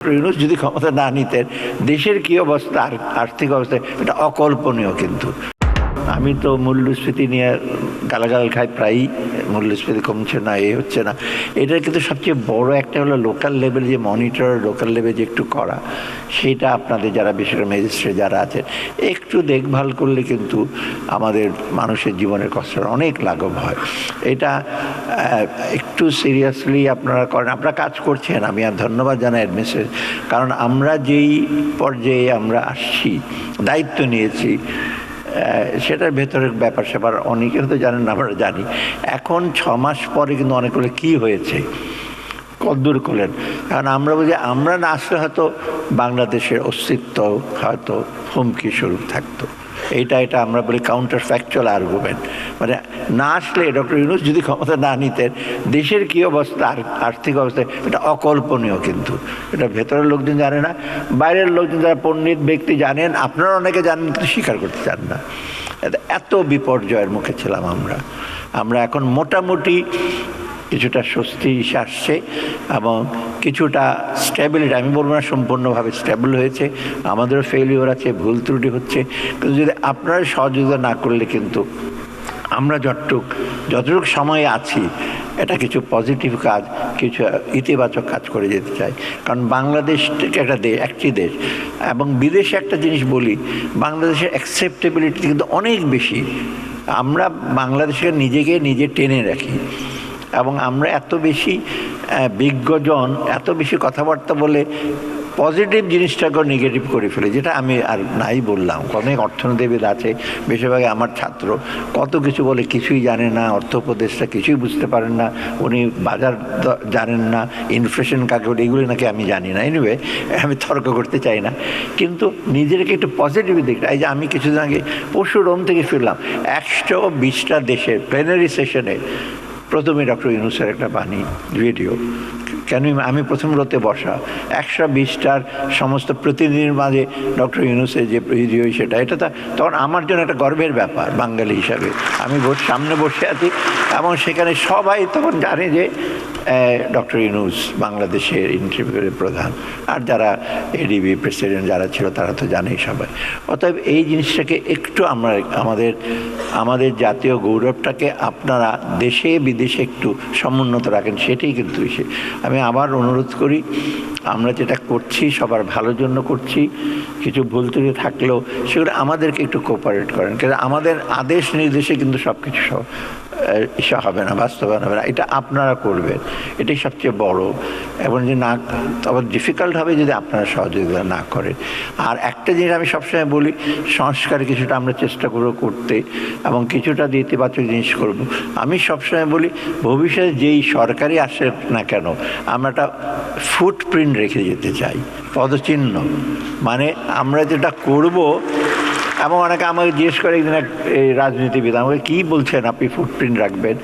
ইউনূস যদি ক্ষমতা না নিতেন দেশের কি অবস্থা, আর্থিক অবস্থা, এটা অকল্পনীয়। কিন্তু আমি তো মূল্যস্ফীতি নিয়ে গালাগাল খাই প্রায়ই, মূল্যস্ফীতি কমছে না, হচ্ছে না। এটার কিন্তু সবচেয়ে বড় একটা হলো লোকাল লেভেল যে মনিটর, লোকাল লেভেল যে একটু করা, সেটা আপনাদের যারা বিশেষ করে ম্যাজিস্ট্রেট যারা আছেন একটু দেখভাল করলে কিন্তু আমাদের মানুষের জীবনের কষ্ট অনেক লাঘব হয়। এটা একটু সিরিয়াসলি আপনারা করেন, আপনারা কাজ করছেন, আমি আর ধন্যবাদ জানাই অ্যাডমিনিস্ট্রেশন। কারণ আমরা যেই পর্যায়ে আমরা আসছি, দায়িত্ব নিয়েছি, সেটার ভেতরের ব্যাপার স্যাপার অনেকের তো জানেন না, আমরা জানি। এখন 6 মাস পরে কিন্তু অনেকগুলো কী হয়েছে কদ্দূর করলেন। কারণ আমরা বুঝি আমরা না আসলে হয়তো বাংলাদেশের অস্তিত্ব হয়তো হুমকি স্বরূপ থাকতো। এটা আমরা বলি কাউন্টার ফ্যাকচুয়াল আর্গুমেন্ট। মানে না আসলে ডক্টর ইউনূস যদি ক্ষমতা না নিতেন দেশের কী অবস্থা, আর্থিক অবস্থা, এটা অকল্পনীয়। কিন্তু এটা ভেতরের লোকজন জানে না, বাইরের লোকজন যারা পণ্ডিত ব্যক্তি জানেন, আপনারা অনেকে জানেন কিন্তু স্বীকার করতে চান না। এত বিপর্যয়ের মুখে ছিলাম আমরা এখন মোটামুটি কিছুটা স্বস্তি আসছে এবং কিছুটা স্টেবিলিটি, আমি বলবো না সম্পূর্ণভাবে স্টেবল হয়েছে, আমাদেরও ফেলিওর আছে, ভুল ত্রুটি হচ্ছে। কিন্তু যদি আপনারা সহযোগিতা না করলে কিন্তু আমরা যতটুকু সময়ে আছি এটা কিছু পজিটিভ কাজ, কিছু ইতিবাচক কাজ করে যেতে চাই। কারণ বাংলাদেশ থেকে একটি দেশ, এবং বিদেশে একটা জিনিস বলি, বাংলাদেশের অ্যাকসেপ্টেবিলিটি কিন্তু অনেক বেশি। আমরা বাংলাদেশকে নিজে টেনে রাখি এবং আমরা এত বেশি বিজ্ঞজন, এত বেশি কথাবার্তা বলে পজিটিভ জিনিসটাকেও নেগেটিভ করে ফেলে, যেটা আমি আর নাই বললাম। অনেক অর্থনীতিবিদ আছে, বেশিরভাগই আমার ছাত্র, কত কিছু বলে, কিছুই জানে না, অর্থ উপদেষ্টা কিছুই বুঝতে পারেন না, উনি বাজার জানেন না, ইনফ্লেশন কাকে বলে, এগুলি নাকি আমি জানি না। এনিওয়ে, আমি তর্ক করতে চাই না, কিন্তু নিজেকে একটু পজিটিভ দিকটা। এই যে আমি কিছুদিন আগে পরশু রোম থেকে ফিরলাম, 120টা দেশের প্লেনারি সেশনে প্রথমে ডক্টর ইউনূসের একটা বাণী ভিডিও, কেন আমি প্রথম রোতে বসা 120টার সমস্ত প্রতিনিধির মাঝে ডক্টর ইউনূসের যে ভিডিও, এটা তখন আমার জন্য একটা গর্বের ব্যাপার বাঙালি হিসাবে। আমি সামনে বসে আছি এবং সেখানে সবাই তখন জানে যে ডক্টর ইউনূস বাংলাদেশের ইন্টারভিউয়ের প্রধান, আর যারা এডিবি প্রেসিডেন্ট যারা ছিল তারা তো জানেই সবাই। অতএব এই জিনিসটাকে একটু আমরা আমাদের জাতীয় গৌরবটাকে আপনারা দেশে বিদেশে একটু সমুন্নত রাখেন, সেটাই কিন্তু আমি আবার অনুরোধ করি। আমরা যেটা করছি সবার ভালোর জন্য করছি, কিছু ভুল ত্রুটি থাকলেও সেগুলো আমাদেরকে একটু কোঅপারেট করেন, কিন্তু আমাদের আদেশ নির্দেশে কিন্তু সব কিছু হবে না, বাস্তবায়ন হবে না। এটা আপনারা করবেন, এটাই সবচেয়ে বড়। এবং যে না, তবে ডিফিকাল্ট হবে যদি আপনারা সহযোগিতা না করেন। আর একটা জিনিস আমি সবসময় বলি, সংস্কার কিছুটা আমরা চেষ্টা করতে এবং কিছুটা ইতিবাচক জিনিস করব। আমি সবসময় বলি, ভবিষ্যতে যেই সরকারি আসে না কেন, আমরা একটা ফুটপ্রিন্ট রেখে যেতে চাই, পদচিহ্ন। মানে আমরা যেটা করব, এবং অনেকে আমাকে জিজ্ঞেস করে একদিন এই রাজনীতিবিদ আমাকে, কী বলছেন আপনি ফুটপ্রিন্ট রাখবেন?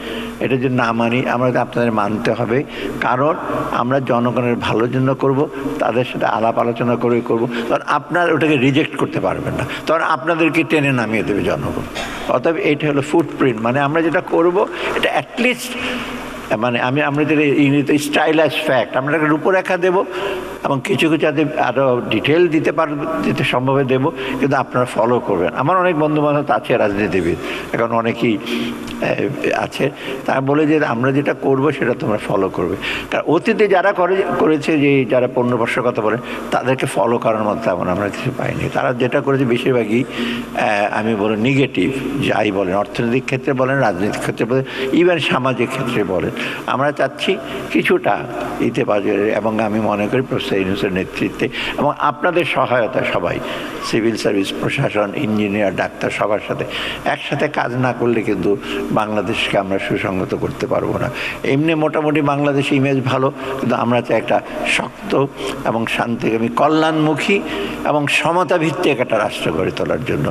এটা যদি না মানি, আমরা আপনাদের মানতে হবে। কারণ আমরা জনগণের ভালোর জন্য করব, তাদের সাথে আলাপ আলোচনা করে করব। তখন আপনারা ওটাকে রিজেক্ট করতে পারবেন না, তখন আপনাদেরকে টেনে নামিয়ে দেবে জনগণ। অতএব এইটা হলো ফুটপ্রিন্ট, মানে আমরা যেটা করব এটা অ্যাটলিস্ট, মানে আমরা যেটা ইংরেজিতে স্টাইলাইজ ফ্যাক্ট, আমরা একটা রূপরেখা দেবো এবং কিছু আরও ডিটেল দিতে সম্ভবে দেবো, কিন্তু আপনারা ফলো করবেন। আমার অনেক বন্ধুবান্ধব আছে রাজনীতিবিদ, এখন অনেকেই আছে, তারা বলে যে আমরা যেটা করব সেটা তোমরা ফলো করবে। কারণ অতীতে যারা করেছে, যে যারা 15 বর্ষের কথা বলেন, তাদেরকে ফলো করার মতো তেমন আমরা কিছু পাইনি। তারা যেটা করেছে বেশিরভাগই আমি বলি নেগেটিভ, যাই বলেন, অর্থনৈতিক ক্ষেত্রে বলেন, রাজনৈতিক ক্ষেত্রে বলেন, ইভেন সামাজিক ক্ষেত্রে বলেন। আমরা চাচ্ছি কিছুটা ইতিবাচক, এবং আমি মনে করি প্রফেসর ইউনূসের নেতৃত্বে এবং আপনাদের সহায়তা, সবাই সিভিল সার্ভিস, প্রশাসন, ইঞ্জিনিয়ার, ডাক্তার, সবার সাথে একসাথে কাজ না করলে কিন্তু বাংলাদেশকে আমরা সুসংগত করতে পারবো না। এমনি মোটামুটি বাংলাদেশ ইমেজ ভালো, কিন্তু আমরা চাই একটা শক্ত এবং শান্তিকামী, কল্যাণমুখী এবং সমতা ভিত্তিক একটা রাষ্ট্র গড়ে তোলার জন্য।